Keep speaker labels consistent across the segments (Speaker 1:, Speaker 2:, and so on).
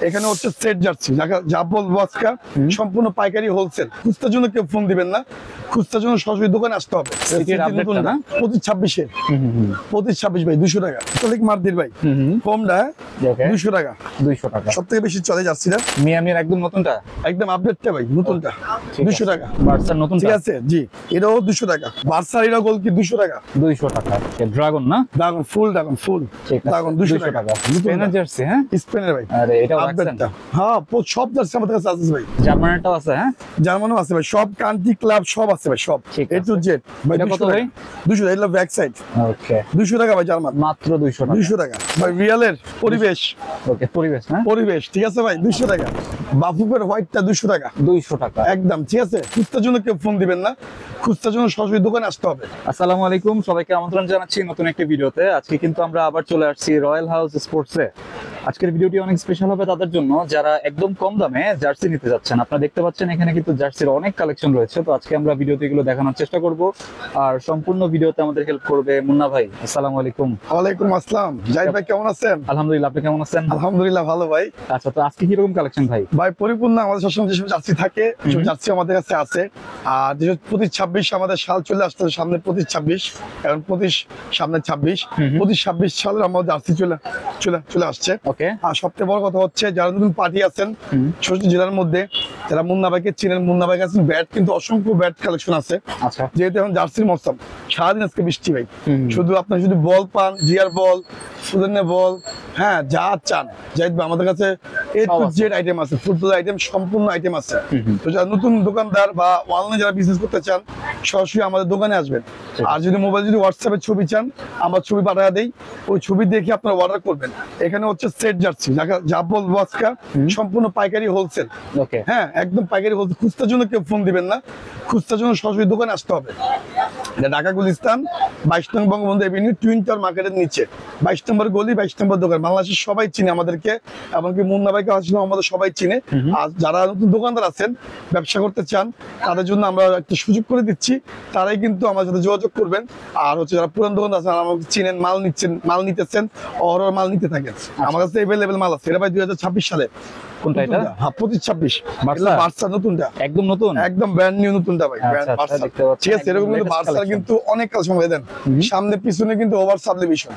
Speaker 1: এখানে হচ্ছে set jersey, যা বলবো আজকে সম্পূর্ণ পাইকারি হোলসেল। খুচরার জন্য কেউ ফোন দিবেন না, খুচরার জন্য সরাসরি দোকানে আসতে হবে। 25-26 25-26 ভাই 200 টাকা চলিক মার্দির ভাই, কমটা 200 টাকা। 200 টাকা সব থেকে বেশি চলে যাচ্ছি না
Speaker 2: মিয়ামির একদম নতুনটা,
Speaker 1: একদম আপডেটটা ভাই, নতুনটা 200 টাকা।
Speaker 2: বার্সার নতুন
Speaker 1: ঠিক আছে জি, এটাও 200 টাকা। বার্সার এটাও গোল কি 200 টাকা।
Speaker 2: 200 টাকা ড্রাগন না,
Speaker 1: ড্রাগন ফুল, ড্রাগন 200 টাকা।
Speaker 2: স্পেনের জার্সি, হ্যাঁ
Speaker 1: স্পেনের ভাই।
Speaker 2: আরে এটাও
Speaker 1: আপডেটটা, হ্যাঁ সব জার্সি আমাদের কাছে আছে ভাই।
Speaker 2: জার্মানেরটাও আছে, হ্যাঁ
Speaker 1: জার্মানও আছে ভাই, সব কান্ট্রি ক্লাব সব আছে ভাই, সব এ টু জেড ভাই।
Speaker 2: কত ভাই?
Speaker 1: 200 টাকা, এটা ব্যাক সাইড।
Speaker 2: ওকে
Speaker 1: 200 টাকা ভাই, জার্মান
Speaker 2: মাত্র 200 টাকা।
Speaker 1: 200 টাকা ভাই। রিয়ালের পরিবেশ,
Speaker 2: ওকে পরিবেশ না,
Speaker 1: পরিবেশ ঠিক আছে ভাই 200 টাকা। বাফুফের হোয়াইটটা 200 টাকা।
Speaker 2: 200 টাকা
Speaker 1: একদম ঠিক আছে। খুচরার জন্য কেউ ফোন দিবেন না, খুচরার জন্য সরাসরি দোকানে আসতে হবে।
Speaker 2: আসসালামু আলাইকুম, সবাইকে আমন্ত্রণ জানাচ্ছি নতুন একটি ভিডিওতে। আজকে কিন্তু আমরা আবার চলে আসছি রয়্যাল হাউস স্পোর্টসে। আজকের ভিডিওটি অনেক স্পেশাল হবে তাদের জন্য যারা একদম কম দামে জার্সি নিতে যাচ্ছেন। আপনারা দেখতে পাচ্ছেন এখানে কিন্তু জার্সির অনেক কালেকশন রয়েছে, তো আজকে আমরা ভিডিওতে এগুলো দেখানোর চেষ্টা করব। আর সম্পূর্ণ ভিডিওতে আমাদের হেল্প করবে মুন্না ভাই। আসসালামু আলাইকুম।
Speaker 1: ওয়ালাইকুম আসসালাম। জাহিদ ভাই কেমন আছেন?
Speaker 2: আলহামদুলিল্লাহ, আপনি কেমন আছেন?
Speaker 1: আলহামদুলিল্লাহ ভালো ভাই।
Speaker 2: আচ্ছা, তো আজকে কিরকম কালেকশন ভাই?
Speaker 1: ভাই পরিপূর্ণ আমাদের সবসময় যেসব জার্সি থাকে সেসব জার্সি আমাদের কাছে আছে। আর যেসব 25-26 আমাদের সাল চলে আসছে, সামনে 25-26, এখন 25 সামনে 26, 25-26 সালের আমাদের জার্সি চলে আসছে।
Speaker 2: ওকে।
Speaker 1: আর সবচেয়ে বড় কথা হচ্ছে যারা নতুন পার্টি আছেন ছোট জেলার মধ্যে, যারা মুন্না ভাইকে চিনেন, মুন্না ভাই কাছে ব্যাট কিন্তু অসংখ্য ব্যাট কালেকশন আছে।
Speaker 2: আচ্ছা,
Speaker 1: যেহেতু এখন জার্সির মৌসুম, সারাদিন আজকে বৃষ্টি ভাই, শুধু আপনার শুধু বল পান, জিয়ার বল, সুদেনে বল, হ্যাঁ যা চান জাহিদ ভাই আমাদের কাছে এ টু জেড আইটেম আছে, ফুটবল আইটেম সম্পূর্ণ আইটেম আছে। তো যারা নতুন দোকানদার বা অনলাইনে যারা বিজনেস করতে চান সরাসরি আমাদের দোকানে আসবেন। আর যদি মোবাইল যদি হোয়াটসঅ্যাপে ছবি চান, আমরা ছবি পাঠিয়ে দেই, ওই ছবি দেখে আপনারা অর্ডার করবেন। এখানে হচ্ছে সেট জার্সি, যা বলবো আজকে সম্পূর্ণ পাইকারি হোলসেল।
Speaker 2: ওকে,
Speaker 1: হ্যাঁ একদম পাইকারি হোলসেল। খুচরার জন্য কেউ ফোন দিবেন না, খুচরার জন্য সরাসরি দোকানে আসতে হবে। ঢাকা গুলিস্তান 22 নং বঙ্গবন্ধু এভিনিউ টুইন টাওয়ার মার্কেটের নিচে 22 নম্বর গলি, 22 নম্বর দোকান। বাংলাদেশের সবাই চিনে আমাদেরকে, এমনকি মুন্না ভাইকে আসলে আমাদের সবাই চিনে। আর যারা নতুন দোকানদার আছেন, ব্যবসা করতে চান, তাদের জন্য আমরা একটা সুযোগ করে দিচ্ছি, তারাই কিন্তু আমাদের সাথে যোগাযোগ করবেন। আর হচ্ছে যারা পুরান দোকানদার আছেন, আমাকে চিনেন, মাল নিতেছেন, মাল নিতে থাকেন, আমার কাছে এভেলেবেল মাল আছে। এটা ভাই 2026 সালে।
Speaker 2: কোনটা এটা?
Speaker 1: হ্যাঁ 25-26 বার্সা নতুনটা, একদম নতুন, একদম ব্র্যান্ড নিউ নতুনটা ভাই। বার্সা ঠিক আছে। এরকম কিন্তু বার্সার কিন্তু অনেক কালেকশন দেন, সামনে পিছনে কিন্তু ওভার সাবলিমিশন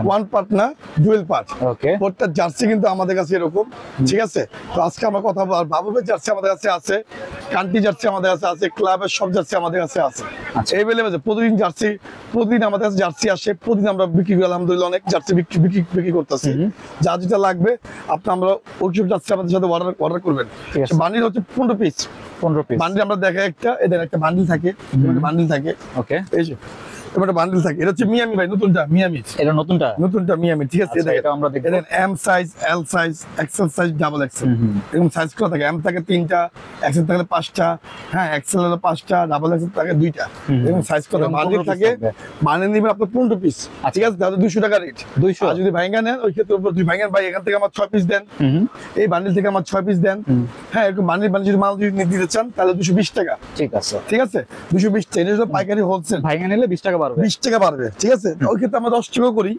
Speaker 1: ওয়ান পার্ট না, ডুয়েল পার্ট। ওকে, প্রত্যেকটা জার্সি কিন্তু আমাদের কাছে এরকম। ঠিক আছে। তো আজকে আমরা কথা বলবো, বাবুবের জার্সি আমাদের কাছে আছে, কান্ট্রি জার্সি আমাদের কাছে আছে, ক্লাবের সব জার্সি আমাদের কাছে আছে। এভেলেবেল আছে। প্রতিদিন জার্সি, প্রতিদিন আমাদের কাছে জার্সি আসে, প্রতিদিন আমরা বিক্রি করি আলহামদুলিল্লাহ, অনেক জার্সি বিক্রি করতেছি। যা যেটা লাগবে আপনি আমরা ওইসব জার্সি আমাদের সাথে অর্ডার করবেন। বান্ডিল হচ্ছে 15 পিস। বান্ডিল আমরা দেখাই একটা, এদের একটা বান্ডিল থাকে, বান্ডিল থাকে। ওকে, এই যে একটা বান্ডিল থাকে। এটা হচ্ছে মিয়ামি ভাই, নতুনটা মিয়ামি, এটা নতুনটা মিয়ামি। ঠিক আছে। এটা আমরা দেখি, এটা M size, L size, XL size, double XL, এরকম সাইজ করা থাকে। এম থাকে 3টা, এক্সেল থাকে 5টা, হ্যাঁ এক্সেল হলো 5টা, ডাবল এক্সেল থাকে 2টা, এরকম সাইজ করা বান্ডিল থাকে। বান্ডিল নিবেন আপনি 15 পিস। ঠিক আছে, তাহলে 200 টাকা রেট। 200। আর যদি ভাইঙ্গা নেন, ওই ক্ষেত্রে যদি ভাইঙ্গা ভাই এখান থেকে আমার 6 পিস দেন, এই বান্ডিল থেকে আমার 6 পিস দেন, হ্যাঁ এরকম বান্ডিল যদি মাল যদি দিতে চান তাহলে 220 টাকা। ঠিক আছে, ঠিক আছে 220 টাকা। এটা হলো পাইকারি হোলসেল। ভাইঙ্গা নিলে 20 টাকা বাড়বে, 20 টাকা বাড়বে। ঠিক আছে। ওই ক্ষেত্রে আমরা 10 টাকা করি,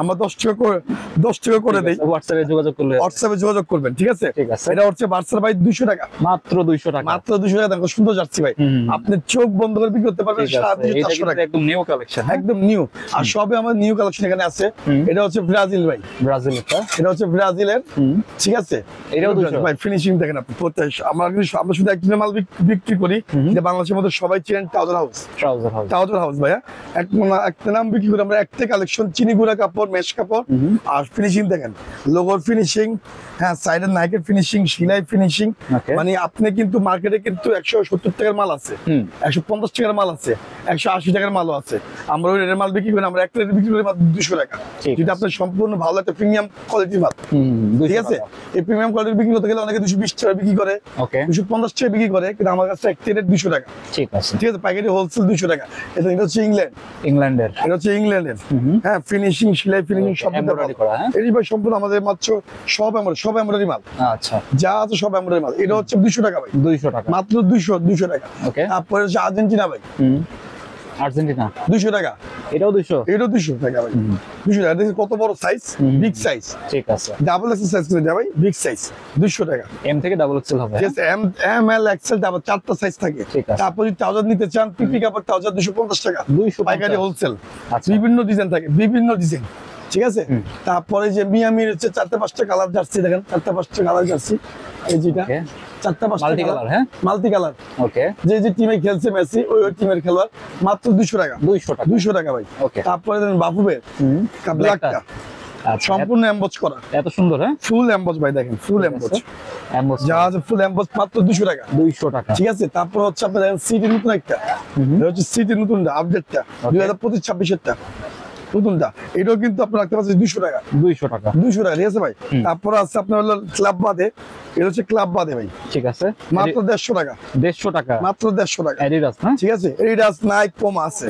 Speaker 1: আমরা 10 টাকা করে দেই। হোয়াটসঅ্যাপে যোগাযোগ করবেন। ঠিক আছে। এটা হচ্ছে বার্সার ভাই 200 টাকা, মাত্র 200 টাকা, মাত্র 200 টাকা। দেখো সুন্দর জার্সি ভাই, আপনি চোখ বন্ধ করে বিক্রি করতে পারবেন 700 টাকা, একদম নিউ কালেকশন, একদম নিউ। আর সবে আমাদের নিউ কালেকশন এখানে আছে। এটা হচ্ছে ব্রাজিল ভাই, এটা হচ্ছে ব্রাজিলের। ঠিক আছে। এটাও 200 ভাই। ফিনিশিং দেখেন আপনি। আমরা শুধু একদিনের মাল বিক্রি করি, যে বাংলাদেশের মধ্যে সবাই চিনেন, ট্রাউজার হাউস ভাইয়া। একটা নাম বিক্রি করি আমরা, একটা কালেকশন, চিনি গুঁড়া কাপড়, মেশ কাপড়। আর ফিনিশিং দেখেন, লোগোর ফিনিশিং, হ্যাঁ সাইডের নাইকের ফিনিশিং, সেলাই ফিনিশিং। মানে আপনি কিন্তু মার্কেটে কিন্তু 170 টাকার মাল আছে, 150 টাকার মাল আছে, 180 টাকার মালও আছে। আমরা ওই রেটের মাল বিক্রি করি, আমরা একটা রেট বিক্রি করি মাত্র 200 টাকা। যেটা আপনার সম্পূর্ণ ভালো একটা প্রিমিয়াম কোয়ালিটির মাল। ঠিক আছে। এই প্রিমিয়াম কোয়ালিটি বিক্রি করতে গেলে অনেকে 220 টাকা বিক্রি করে, 250 টাকা বিক্রি করে, কিন্তু আমার কাছে একটা রেট 200 টাকা। ঠিক আছে। ঠিক আছে, পাইকারি হোলসেল 200 টাকা। এটা হচ্ছে ইংল্যান্ডের, এটা হচ্ছে ইংল্যান্ডের। হ্যাঁ ফিনিশিং, সেলাই ফিনিশিং সব এমব্রয়ডারি করা। হ্যাঁ এই ভাই সম্পূর্ণ আমাদের মাত্র সব এমব্রয়ডারি মাল। আচ্ছা, যা আছে সব এমব্রয়ডারি মাল। এটা হচ্ছে 200 টাকা ভাই, 200 টাকা, মাত্র 200 টাকা। ওকে। তারপরে হচ্ছে আর্জেন্টিনা ভাই,
Speaker 2: আর্জেন্টিনা
Speaker 1: 200 টাকা।
Speaker 2: এটাও 200,
Speaker 1: এটাও 200 টাকা ভাই। 200 টাকা। দেখেন কত বড় সাইজ, বিগ সাইজ।
Speaker 2: ঠিক আছে,
Speaker 1: ডাবল এক্সেল সাইজ করে দেয় ভাই, বিগ সাইজ 200 টাকা।
Speaker 2: এম থেকে ডাবল এক্সেল হবে।
Speaker 1: ঠিক আছে, এম এল এক্সেল ডাবল 4টা সাইজ থাকে। তারপর যদি ট্রাউজার নিতে চান, পিপি কাপড় ট্রাউজার 250 টাকা,
Speaker 2: 250
Speaker 1: পাইকারি হোলসেল।
Speaker 2: আচ্ছা।
Speaker 1: বিভিন্ন ডিজাইন থাকে, বিভিন্ন ডিজাইন। ঠিক আছে, তারপরে যে মিয়ামির হচ্ছে 4-5টা কালার জার্সি, দেখেন 4-5টা কালার জার্সি, এই যেটা 4-5টা
Speaker 2: মাল্টি কালার। হ্যাঁ,
Speaker 1: মাল্টি কালার।
Speaker 2: ওকে,
Speaker 1: যে টিমে খেলছে মেসি, ওই টিমের খেলোয়াড়, মাত্র 200 টাকা।
Speaker 2: 200 টাকা,
Speaker 1: 200 টাকা ভাই।
Speaker 2: ওকে।
Speaker 1: তারপরে দেন বাফুবের ব্ল্যাকটা সম্পূর্ণ এমবজ করা,
Speaker 2: এত সুন্দর। হ্যাঁ,
Speaker 1: ফুল এমবজ ভাই, দেখেন ফুল এমবজ, যা আছে ফুল এমবজ, মাত্র 200 টাকা।
Speaker 2: 200 টাকা।
Speaker 1: ঠিক আছে, তারপর হচ্ছে আপনার সিটি নতুন একটা, এটা হচ্ছে সিটি নতুনটা, আপডেটটা 2025-26-এরটা নতুনটা, এটাও কিন্তু আপনার রাখতে পারছেন 200 টাকা।
Speaker 2: 200 টাকা,
Speaker 1: 200 টাকা। ঠিক আছে ভাই। তারপর আছে আপনার হলো ক্লাব বাদে, এটা হচ্ছে ক্লাব বাদে ভাই,
Speaker 2: ঠিক আছে,
Speaker 1: মাত্র 150 টাকা।
Speaker 2: 150 টাকা,
Speaker 1: মাত্র 150 টাকা।
Speaker 2: অ্যাডিডাস না?
Speaker 1: ঠিক আছে, এডিডাস, নাইক, পুমা আছে।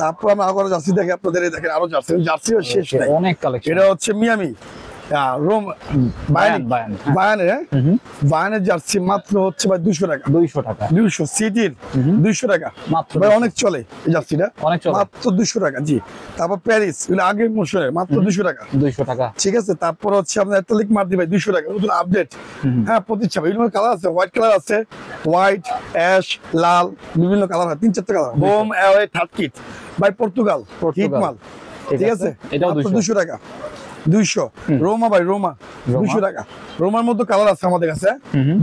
Speaker 1: তারপর আমরা আরো জার্সি দেখে আপনাদের, দেখেন আরো জার্সি, জার্সিও শেষ নাই,
Speaker 2: অনেক কালেকশন।
Speaker 1: এটা হচ্ছে মিয়ামি রোম বায়ানের জার্সি, মাত্র হচ্ছে ভাই 200 টাকা।
Speaker 2: 200 টাকা।
Speaker 1: 200 সিটির 200 টাকা
Speaker 2: মাত্র
Speaker 1: ভাই, অনেক চলে এই জার্সিটা,
Speaker 2: অনেক চলে,
Speaker 1: মাত্র 200 টাকা। জি, তারপর প্যারিস, এগুলো আগের মৌসুমের, মাত্র 200 টাকা।
Speaker 2: 200 টাকা।
Speaker 1: ঠিক আছে, তারপর হচ্ছে আপনার অ্যাথলেটিক মার্দি ভাই 200 টাকা, নতুন আপডেট। হ্যাঁ, প্রতিচ্ছবি, বিভিন্ন কালার আছে, হোয়াইট কালার আছে, হোয়াইট, অ্যাশ, লাল, বিভিন্ন কালার হয়, 3-4টা colour. Home away third kit ভাই, পর্তুগাল হিটমাল। ঠিক আছে,
Speaker 2: এটাও
Speaker 1: 200 টাকা। 200 রোমা ভাই, রোমা 200 টাকা। রোমার মধ্যে কালার আছে আমাদের কাছে,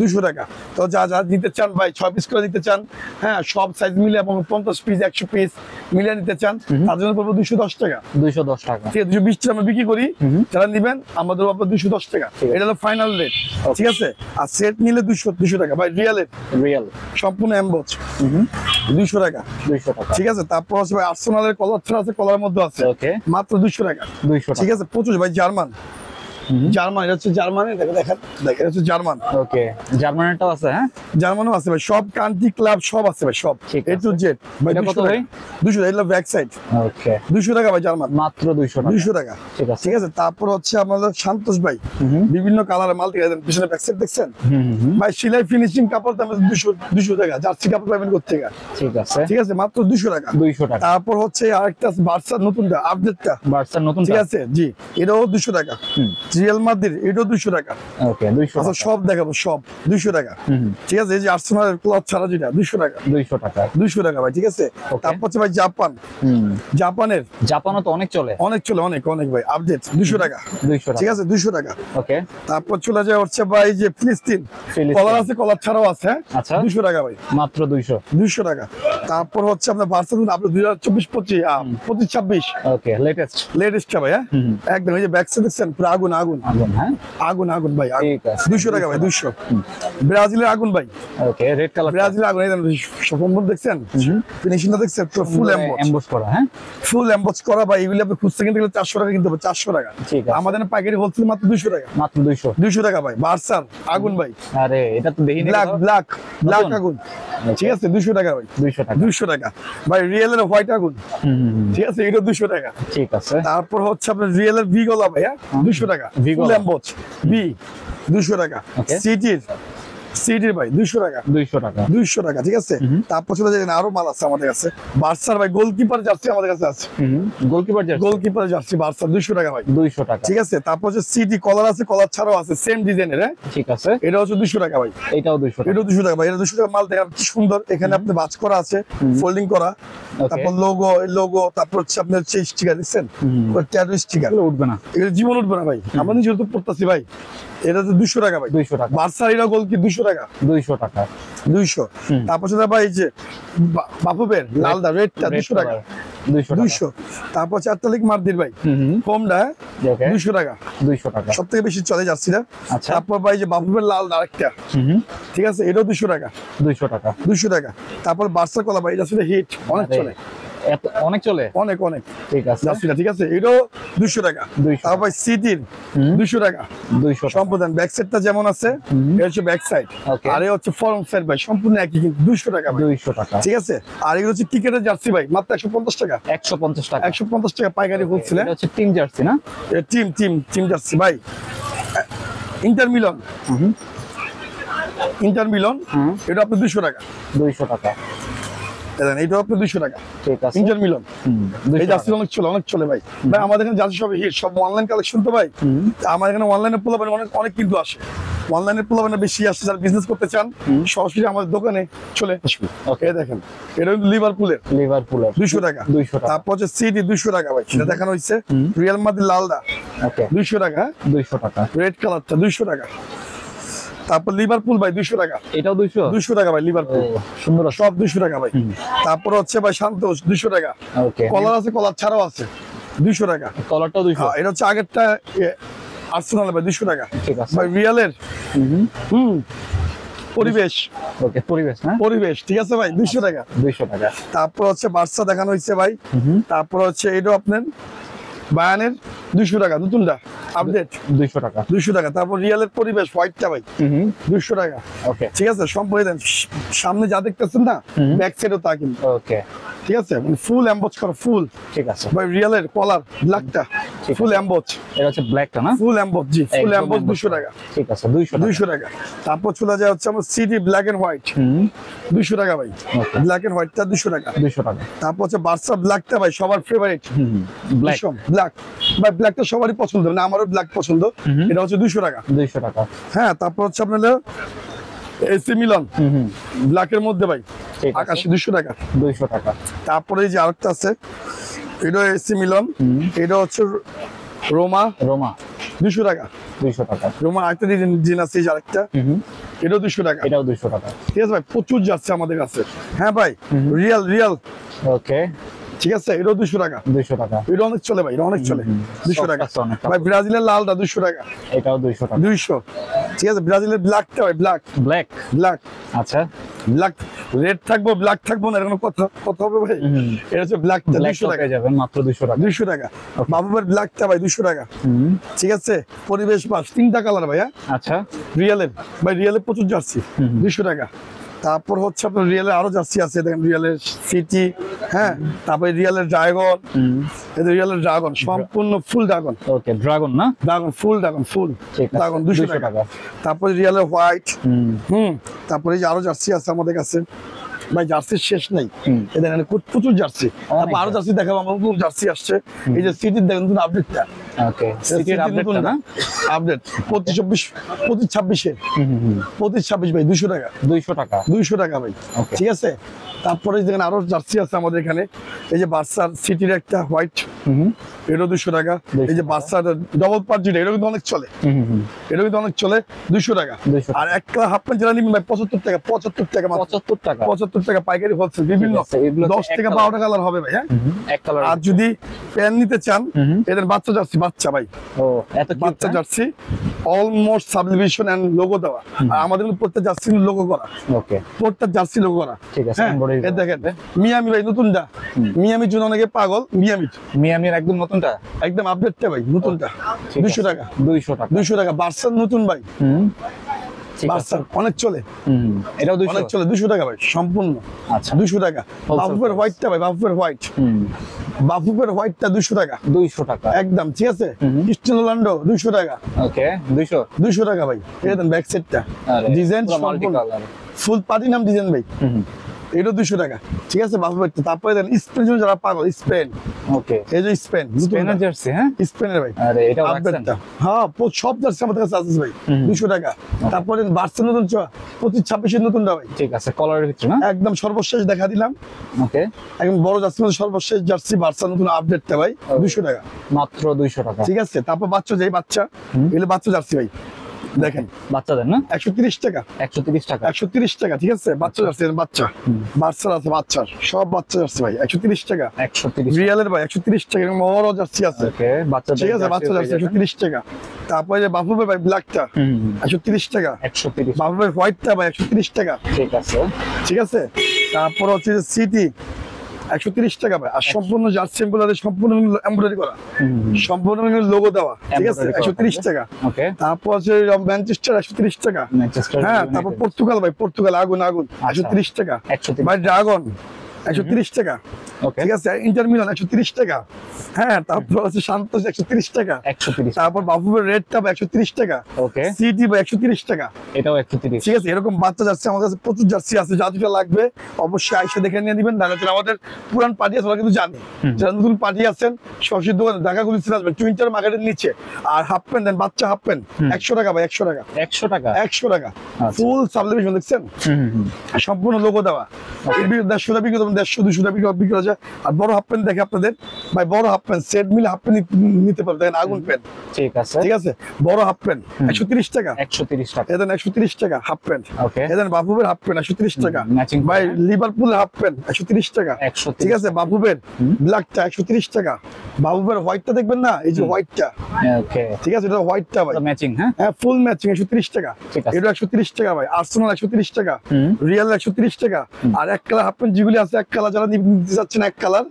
Speaker 1: 200 টাকা। তো যা যা নিতে চান ভাই, 6 পিস করে নিতে চান, হ্যাঁ, সব সাইজ মিলে এবং 50 পিস 100 পিস মিলে নিতে চান, তার জন্য পড়বে 210 টাকা।
Speaker 2: 210 টাকা।
Speaker 1: ঠিক আছে, 220 টাকা আমরা বিক্রি করি, যারা নিবেন আমাদের পাবে 210 টাকা। এটা হলো ফাইনাল রেট। ঠিক আছে, আর সেট নিলে 200 টাকা ভাই, রিয়েল সম্পূর্ণ এমবজ 200 টাকা।
Speaker 2: 200 টাকা।
Speaker 1: ঠিক আছে, তারপর হচ্ছে ভাই আর্সেনালের কলার ছাড়া আছে, কলার মধ্যে আছে, মাত্র 200 টাকা।
Speaker 2: 200 টাকা।
Speaker 1: ঠিক আছে, প্রচুর ভাই, জার্মান, এটা হচ্ছে জার্মানি, দেখেন এটা হচ্ছে জার্মান।
Speaker 2: ওকে, জার্মানিটাও আছে। হ্যাঁ,
Speaker 1: জার্মানও আছে ভাই, সব কান্ট্রি ক্লাব সব আছে ভাই, সব এ টু জেড ভাই।
Speaker 2: কত ভাই?
Speaker 1: 200 টাকা, এটা ব্যাক সাইড।
Speaker 2: ওকে,
Speaker 1: 200 টাকা ভাই, জার্মান
Speaker 2: মাত্র 200 টাকা।
Speaker 1: 200 টাকা। ঠিক আছে, তারপর হচ্ছে আমাদের সন্তোষ ভাই, বিভিন্ন কালারের মাল্টি, পিছনে ব্যাক সাইড দেখছেন ভাই, সেলাই ফিনিশিং কাপড় দাম 200 টাকা। জার্সি কাপড় পাবেন কোথা থেকে?
Speaker 2: ঠিক আছে,
Speaker 1: ঠিক আছে, মাত্র 200 টাকা।
Speaker 2: 200 টাকা।
Speaker 1: তারপর হচ্ছে আরেকটা আছে বার্সার নতুনটা, আপডেটটা,
Speaker 2: বার্সার নতুন।
Speaker 1: ঠিক আছে, জি, এটাও 200 টাকা। রিয়াল মাদ্রিদ, এটাও 200 টাকা।
Speaker 2: ওকে, 200
Speaker 1: আচ্ছা, সব দেখাবো, সব 200 টাকা। ঠিক আছে, এই যে আর্সেনালের ক্লথ ছাড়া যেটা 200 টাকা।
Speaker 2: 200 টাকা।
Speaker 1: 200 টাকা ভাই। ঠিক আছে, তারপর হচ্ছে ভাই জাপানের
Speaker 2: তো অনেক চলে,
Speaker 1: অনেক ভাই, আপডেট 200 টাকা।
Speaker 2: 200 টাকা।
Speaker 1: ঠিক আছে, 200 টাকা।
Speaker 2: ওকে,
Speaker 1: তারপর চলে যায় হচ্ছে ভাই যে ফিলিস্তিন, কলার আছে, কলার ছাড়াও আছে।
Speaker 2: আচ্ছা,
Speaker 1: 200 টাকা ভাই,
Speaker 2: মাত্র 200
Speaker 1: টাকা। তারপর হচ্ছে আপনার বার্সেলোনা, আপনার 2024-25-26।
Speaker 2: ওকে,
Speaker 1: লেটেস্টটা ভাই। হ্যাঁ, একদম, এই যে ব্যাক সাইড দেখছেন, পুরো আগুন।
Speaker 2: হ্যাঁ,
Speaker 1: আগুন ভাই,
Speaker 2: ঠিক আছে।
Speaker 1: 200 টাকা ভাই, 200। ব্রাজিলের আগুন ভাই,
Speaker 2: ওকে, রেড কালার,
Speaker 1: ব্রাজিলের আগুন, এই সম্পূর্ণ দেখছেন, ফিনিশিংটা দেখছেন, পুরো ফুল
Speaker 2: এমবস করা। হ্যাঁ,
Speaker 1: ফুল এমবস করা ভাই। এগুলো আপনি খুঁজতে কিনতে গেলে 400 টাকা কিনতে হবে, 400 টাকা।
Speaker 2: ঠিক আছে,
Speaker 1: আমাদের পাইকারি হোলসেল মাত্র 200 টাকা।
Speaker 2: মাত্র
Speaker 1: 200 টাকা ভাই। বার্সার আগুন ভাই,
Speaker 2: আরে এটা তো দেখিনি,
Speaker 1: ব্ল্যাক আগুন। ঠিক আছে, 200 টাকা ভাই, 200 টাকা ভাই। রিয়েলের হোয়াইট আগুন, ঠিক আছে, এটা 200 টাকা।
Speaker 2: ঠিক আছে,
Speaker 1: তারপর হচ্ছে আপনার রিয়েলের ভি গলা ভাই, 200 টাকা। ফুল এমবস ভি 200 টাকা। সিটির ভাই 200 টাকা। 200 টাকা। ঠিক আছে, তারপর চলে যাবেন, আরো মাল আছে আমাদের কাছে। বার্সার ভাই গোলকিপার জার্সি আমাদের কাছে আছে, গোলকিপার জার্সি বার্সার 200 টাকা ভাই, 200 টাকা। ঠিক আছে, তারপর হচ্ছে সিটি কলার আছে, কলার ছাড়াও আছে, সেম ডিজাইনের। হ্যাঁ, ঠিক আছে, এটা হচ্ছে 200 টাকা ভাই, এটাও 200 টাকা ভাই। এটা 200 টাকা মাল, দেখেন কি সুন্দর, এখানে আপনি বাজ করা আছে, ফোল্ডিং করা, তারপর লোগো, তারপর হচ্ছে আপনার স্টিকার দেখছেন, ট্যাটু স্টিকার, উঠবে না, এগুলো জীবন উঠবে না ভাই, আমরা নিজে তো পড়তেছি ভাই। এটা তো 200 টাকা ভাই, 200 টাকা। বার্সার এটা গোল কি 200 টাকা, 200 টাকা, 200। তারপর সেটা ভাই যে বাফুবের লালদা রেডটা 200 টাকা, 200। তারপর চারটালিক মার্দির ভাই হোমটা 200 টাকা, 200 টাকা সব থেকে বেশি চলে যাচ্ছি না। তারপর ভাই যে বাফুবের লাল আরেকটা, ঠিক আছে, এটাও 200 টাকা, 200 টাকা, 200 টাকা। তারপর বার্সা কলা ভাই, এটা আসলে হিট, অনেক চলে, অনেক চলে, অনেক। ঠিক আছে, ঠিক আছে, এটাও 200 টাকা। তারপর সিটির 200 টাকা, 200 সম্পূর্ণ ব্যাক সাইডটা যেমন আছে, এটা হচ্ছে ব্যাক সাইড, আর এই হচ্ছে ফ্রন্ট সাইড ভাই, সম্পূর্ণ একই, কিন্তু 200 টাকা, 200 টাকা। ঠিক আছে, আর এগুলো হচ্ছে ক্রিকেটের জার্সি ভাই, মাত্র 150 টাকা, 150 টাকা, 150 টাকা পাইকারি হোলসেল। এটা হচ্ছে টিম জার্সি না, টিম জার্সি ভাই। ইন্টার মিলন, এটা আপনার 200 টাকা, 200 টাকা। দেখেন এইটা আপনার 200 টাকা।
Speaker 2: ঠিক আছে,
Speaker 1: ইন্টার মিলন এই জার্সি অনেক চলে ভাই। ভাই আমাদের এখানে জার্সি সব হিট, সব অনলাইন কালেকশন তো ভাই। আমার এখানে অনলাইনে পোলাপান অনেক কিন্তু আসে, অনলাইনে পোলাপান বেশি আসে। যারা বিজনেস করতে চান সরাসরি আমাদের দোকানে চলে আসবে। ওকে দেখেন এটা লিভারপুলের 200 টাকা। তারপর হচ্ছে সিটি 200 টাকা ভাই, সেটা দেখানো হচ্ছে। রিয়াল মাদ্রিদ লালদা 200 টাকা,
Speaker 2: 200 টাকা।
Speaker 1: রেড কালারটা 200 টাকা। তারপর লিভারপুল ভাই 200 টাকা,
Speaker 2: এটাও 200
Speaker 1: টাকা ভাই। লিভারপুল
Speaker 2: সুন্দর,
Speaker 1: সব 200 টাকা ভাই। তারপর হচ্ছে ভাই শান্তোষ 200 টাকা। কলার আছে, কলার ছাড়াও আছে 200 টাকা।
Speaker 2: কলারটাও 200।
Speaker 1: এটা হচ্ছে আগেরটা আর্সেনাল ভাই 200 টাকা।
Speaker 2: ঠিক আছে
Speaker 1: ভাই রিয়ালের পরিবেশ,
Speaker 2: ওকে পরিবেশ না,
Speaker 1: পরিবেশ ঠিক আছে ভাই 200 টাকা।
Speaker 2: 200 টাকা।
Speaker 1: তারপর হচ্ছে বার্সা দেখানো হচ্ছে ভাই। তারপর হচ্ছে এটাও আপনার বায়ানের 200 টাকা, নতুনটা আপডেট
Speaker 2: 200 টাকা।
Speaker 1: 200 টাকা। তারপর রিয়ালের পরিবেশ হোয়াইটটা ভাই 200 টাকা।
Speaker 2: ওকে
Speaker 1: ঠিক আছে, সম্পূর্ণ দেন। সামনে যা দেখতেছেন না ব্যাক সাইডও তা কিন্তু।
Speaker 2: ওকে
Speaker 1: ঠিক আছে, মানে ফুল এমবোজ করা, ফুল।
Speaker 2: ঠিক আছে
Speaker 1: ভাই রিয়ালের কলার ব্ল্যাকটা ফুল এমবোজ,
Speaker 2: এটা হচ্ছে ব্ল্যাকটা না,
Speaker 1: ফুল এমবোজ। জি ফুল এমবোজ 200 টাকা।
Speaker 2: ঠিক আছে 200
Speaker 1: টাকা। তারপর চলে যায় হচ্ছে আমার সিটি ব্ল্যাক এন্ড হোয়াইট 200 টাকা ভাই। ব্ল্যাক এন্ড হোয়াইটটা 200 টাকা।
Speaker 2: 200 টাকা।
Speaker 1: তারপর হচ্ছে বার্সা ব্ল্যাকটা ভাই সবার ফেভারিট,
Speaker 2: ব্ল্যাক
Speaker 1: ব্ল্যাক ভাই। ব্ল্যাকটা সবারই পছন্দ, মানে আমারও ব্ল্যাক পছন্দ। এটা হচ্ছে 200 টাকা।
Speaker 2: 200 টাকা।
Speaker 1: হ্যাঁ, তারপর হচ্ছে আপনার এসি মিলান ব্ল্যাকের মধ্যে ভাই আকাশি 200 টাকা।
Speaker 2: 200 টাকা।
Speaker 1: তারপরে এই যে আরেকটা আছে, এটা এসি মিলান, এটা হচ্ছে রোমা 200 টাকা।
Speaker 2: 200 টাকা।
Speaker 1: রোমা আরেকটা ডিজাইন আছে, এই যে আরেকটা, এটাও 200 টাকা।
Speaker 2: এটাও 200 টাকা।
Speaker 1: ঠিক আছে ভাই, প্রচুর যাচ্ছে আমাদের কাছে। হ্যাঁ ভাই, রিয়াল
Speaker 2: ওকে
Speaker 1: ঠিক আছে, এটাও 200 টাকা।
Speaker 2: 200 টাকা।
Speaker 1: এটা অনেক চলে ভাই, এটা অনেক চলে 200 টাকা ভাই। ব্রাজিলের লালটা 200 টাকা।
Speaker 2: এটাও 200 টাকা।
Speaker 1: 200। ঠিক আছে, ব্রাজিলের ব্ল্যাকটা ভাই, ব্ল্যাক।
Speaker 2: আচ্ছা,
Speaker 1: ব্ল্যাক রেড থাকবো, ব্ল্যাক থাকবো না, এরকম কথা হবে ভাই। এটা হচ্ছে ব্ল্যাকটা 200 টাকা
Speaker 2: যাবেন মাত্র 200 টাকা।
Speaker 1: 200 টাকা। বাবুবের ব্ল্যাকটা ভাই 200 টাকা। ঠিক আছে, পরিবেশ বাস 3টা কালার ভাই।
Speaker 2: আচ্ছা,
Speaker 1: রিয়ালের ভাই, রিয়ালের প্রচুর জার্সি 200 টাকা। তারপর হচ্ছে আপনার রিয়ালের আরো জার্সি আছে, দেখেন রিয়ালের সিটি, হ্যাঁ, তারপরে রিয়ালের ড্রাগন, রিয়ালের ড্রাগন সম্পূর্ণ ফুল ড্রাগন।
Speaker 2: ওকে, ড্রাগন না,
Speaker 1: ড্রাগন ফুল ড্রাগন 200 টাকা। তারপরে রিয়ালের হোয়াইট, তারপরে এই যে আরো জার্সি আছে আমাদের কাছে ভাই, জার্সির শেষ নাই। এখানে প্রচুর জার্সি। তারপর আরো জার্সি দেখাবো, আমার নতুন জার্সি আসছে। এই যে সিটির দেখেন নতুন আপডেটটা।
Speaker 2: ওকে, সিটির আপডেটটা না,
Speaker 1: আপডেট 25-26 ভাই 200 টাকা। 200 টাকা ভাই। ঠিক আছে, তারপরে দেখেন আরো জার্সি আছে আমাদের এখানে। এই যে বার্সার সিটির একটা হোয়াইট, এটাও 200 টাকা। এই যে বার্সার ডবল পার্ট যেটা, এটা কিন্তু অনেক চলে, 200 টাকা। আর এক কালার হাফ প্যান্ট যেটা নিবেন ভাই 75 টাকা। 75 টাকা পাইকারি হোলসেল, বিভিন্ন 10 থেকে 12টা কালার হবে ভাই। হ্যাঁ, এক কালার। আর যদি প্যান্ট নিতে চান, এদের বাচ্চা জার্সি, বাচ্চা ভাই, এত বাচ্চা jersey, almost sublimation and logo দেওয়া। আর আমাদের প্রত্যেক জার্সি লোগো করা। ওকে, প্রত্যেক জার্সি লোগো করা। ঠিক আছে, এই দেখেন মিয়ামি ভাই, নতুনটা। মিয়ামির জন্য অনেকে পাগল। মিয়ামির একদম নতুনটা, একদম আপডেটটা ভাই, নতুনটা 200 টাকা। 200 টাকা। বার্সার নতুন ভাই, বার্সার অনেক চলে, এটাও অনেক চলে 200 টাকা ভাই সম্পূর্ণ। আচ্ছা, 200 টাকা। বাফুফের হোয়াইটটা ভাই, বাফুফের হোয়াইটটা 200 টাকা। 200 টাকা একদম। ঠিক আছে, ক্রিস্টিয়ানো রোনাল্ডো 200 টাকা। ওকে, 200 টাকা ভাই। এই দেন ব্যাক সাইডটা ডিজাইন সম্পূর্ণ ফুল প্লাটিনাম ডিজাইন ভাই, এটা 200 টাকা। ঠিক আছে, বাফুফেরটা। তারপরে দেন স্পেন, যারা পাগল স্পেন। ওকে, এই যে স্পেনের জার্সি। হ্যাঁ, স্পেনের ভাই। আরে এটা আপডেটটা। হ্যাঁ, সব জার্সি আমাদের কাছে আছে ভাই 200 টাকা। তারপরে বার্সেলোনা নতুন 25-26 নতুনটা ভাই। ঠিক আছে, কলারের ভিতরে না, একদম সর্বশেষ দেখা দিলাম। ওকে, একদম বড় জার্সি, সর্বশেষ জার্সি বার্সা নতুন আপডেটটা ভাই 200 টাকা, মাত্র 200 টাকা। ঠিক আছে, তারপর বাচ্চা এগুলো বাচ্চা জার্সি ভাই, দেখেন বাচ্চাদের না 130 টাকা। 130 টাকা। ঠিক আছে, বাচ্চা জার্সি, বাচ্চা বাচ্চার আছে, বাচ্চার সব বাচ্চা জার্সি ভাই 130 টাকা। 130 রিয়ালের ভাই 130 টাকা। এরকম বড় জার্সি আছে। ওকে, বাচ্চা, ঠিক আছে, বাচ্চা জার্সি 130 টাকা। তারপরে যে বাফুফের ভাই ব্ল্যাকটা 130 টাকা। 130। বাফুফের হোয়াইটটা ভাই 130 টাকা। ঠিক আছে, ঠিক আছে। তারপর হচ্ছে যে সিটি 130 টাকা ভাই। আর সম্পূর্ণ জার্সি গুলোতে সম্পূর্ণ এমব্রয়ডারি করা, সম্পূর্ণ লোগো দেওয়া। ঠিক আছে, 130 টাকা। ওকে, তারপর হচ্ছে ম্যানচেস্টার 130 টাকা। হ্যাঁ, তারপর পর্তুগাল ভাই, পর্তুগাল আগুন 130 টাকা ভাই। ড্রাগন 130 টাকা।
Speaker 2: ওকে,
Speaker 1: ঠিক আছে, ইন্টার মিলান 130 টাকা। হ্যাঁ, তারপর আছে শান্তোষ 130 টাকা।
Speaker 2: 130,
Speaker 1: তারপর বাফুফের রেড টাপ 130 টাকা।
Speaker 2: ওকে,
Speaker 1: সিটি 130 টাকা।
Speaker 2: এটাও 130।
Speaker 1: ঠিক আছে, এরকম বাচ্চা জার্সি আমাদের কাছে প্রচুর জার্সি আছে, যা যেটা লাগবে অবশ্যই আইসা দেখে নিয়ে দিবেন। তাহলে আমাদের পুরান পার্টি আছে ওরা কিন্তু জানে, যারা নতুন পার্টি আছেন সরাসরি দোকানে ঢাকা গুলিস্তান আসবেন, টুইন্টার মার্কেটের নিচে। আর হাফ প্যান্ট দেন, বাচ্চা হাফ প্যান্ট 100 টাকা ভাই, 100 টাকা,
Speaker 2: 100 টাকা,
Speaker 1: 100 টাকা। ফুল সাবলিমেশন দেখছেন, সম্পূর্ণ লোগো দেওয়া। 150 টাকা বিক্রি করবেন, 150 200 টাকা বিক্রি করা যায়। আর বড় হাফ প্যান্ট দেখে আপনাদের ভাই, বড় হাফ প্যান্ট সেট মিলে হাফ প্যান্ট নিতে পারবেন। দেখেন আগুন প্যান্ট,
Speaker 2: ঠিক আছে,
Speaker 1: ঠিক আছে, বড় হাফ প্যান্ট 130 টাকা।
Speaker 2: 130 টাকা,
Speaker 1: এদেন 130 টাকা হাফ প্যান্ট।
Speaker 2: ওকে,
Speaker 1: এদেন বাফুবের হাফ প্যান্ট 130 টাকা।
Speaker 2: ম্যাচিং
Speaker 1: ভাই লিভারপুলের হাফ প্যান্ট 130 টাকা।
Speaker 2: 130,
Speaker 1: ঠিক আছে, বাফুবের ব্ল্যাকটা 130 টাকা। বাফুবের হোয়াইটটা দেখবেন না, এই যে হোয়াইটটা,
Speaker 2: ওকে,
Speaker 1: ঠিক আছে, এটা হোয়াইটটা ভাই,
Speaker 2: ম্যাচিং, হ্যাঁ,
Speaker 1: হ্যাঁ ফুল ম্যাচিং 130 টাকা।
Speaker 2: ঠিক আছে,
Speaker 1: এটা 130 টাকা ভাই। আর্সেনাল 130 টাকা, রিয়াল 130 টাকা। আর এক কালার হাফ প্যান্ট যেগুলি আছে, এক কালার যারা নিতে যাচ্ছেন এক কালার,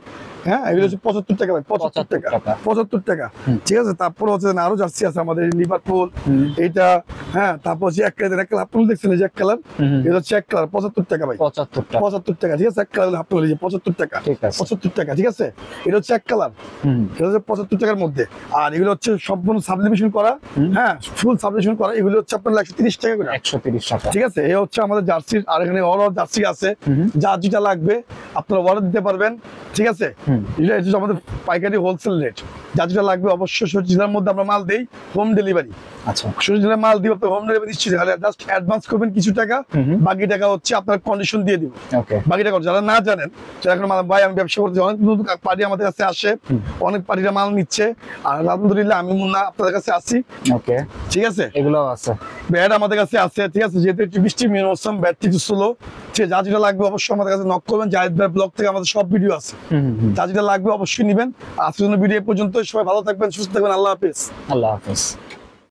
Speaker 1: হ্যাঁ এগুলো হচ্ছে 75 টাকা ভাই, 75 টাকা, 75 টাকা। ঠিক আছে, তারপর হচ্ছে আরো জার্সি আছে আমাদের, লিভারপুল এইটা, হ্যাঁ তারপর হচ্ছে এক কালার হাফ প্যান্ট দেখছেন, এই যে এক কালার, এটা হচ্ছে এক কালার 75 টাকা ভাই, 75 টাকা। ঠিক আছে, এক কালার হাফ প্যান্ট 75 টাকা, 75 টাকা। ঠিক আছে, এটা হচ্ছে এক কালার, এটা হচ্ছে 75 টাকার মধ্যে। আর এগুলো হচ্ছে সম্পূর্ণ সাবলিমেশন করা, হ্যাঁ ফুল সাবলিমেশন করা, এগুলো হচ্ছে আপনার 130 টাকা করে,
Speaker 2: 130 টাকা।
Speaker 1: ঠিক আছে, এই হচ্ছে আমাদের জার্সির। আর এখানে অল জার্সি আছে, যা যেটা লাগবে আপনারা অর্ডার দিতে পারবেন। ঠিক আছে, এটা হচ্ছে আমাদের পাইকারি হোলসেল রেট, যা যেটা লাগবে অবশ্যই সবজি জেলার মধ্যে আমরা মাল দেই, হোম ডেলিভারি।
Speaker 2: আচ্ছা,
Speaker 1: সবজি জেলার মাল দিব, হোম ডেলিভারি দিচ্ছি, জাস্ট অ্যাডভান্স করবেন কিছু টাকা, বাকি টাকা হচ্ছে আপনার কন্ডিশন দিয়ে দিব।
Speaker 2: ওকে,
Speaker 1: বাকি টাকা যারা না জানেন, যারা এখন ভাই আমি ব্যবসা করতে, অনেক নতুন পার্টি আমাদের কাছে আসে, অনেক পার্টিরা মাল নিচ্ছে। আর আলহামদুলিল্লাহ আমি মুন্না আপনাদের কাছে আসি।
Speaker 2: ওকে,
Speaker 1: ঠিক আছে,
Speaker 2: এগুলো আছে,
Speaker 1: ব্যাট আমাদের কাছে আছে। ঠিক আছে, যেহেতু একটু বৃষ্টি মৌসুম, ব্যাট একটু স্লো, ঠিক যা যেটা লাগবে অবশ্যই আমাদের কাছে নক করবেন। জাহিদ ভাই ব্লগ থেকে আমাদের সব ভিডিও আছে, যা যেটা লাগবে অবশ্যই নিবেন। আজকের জন্য ভিডিও পর্যন্ত, সবাই ভালো থাকবেন, সুস্থ থাকবেন, আল্লাহ হাফেজ।
Speaker 2: আল্লাহ হাফেজ।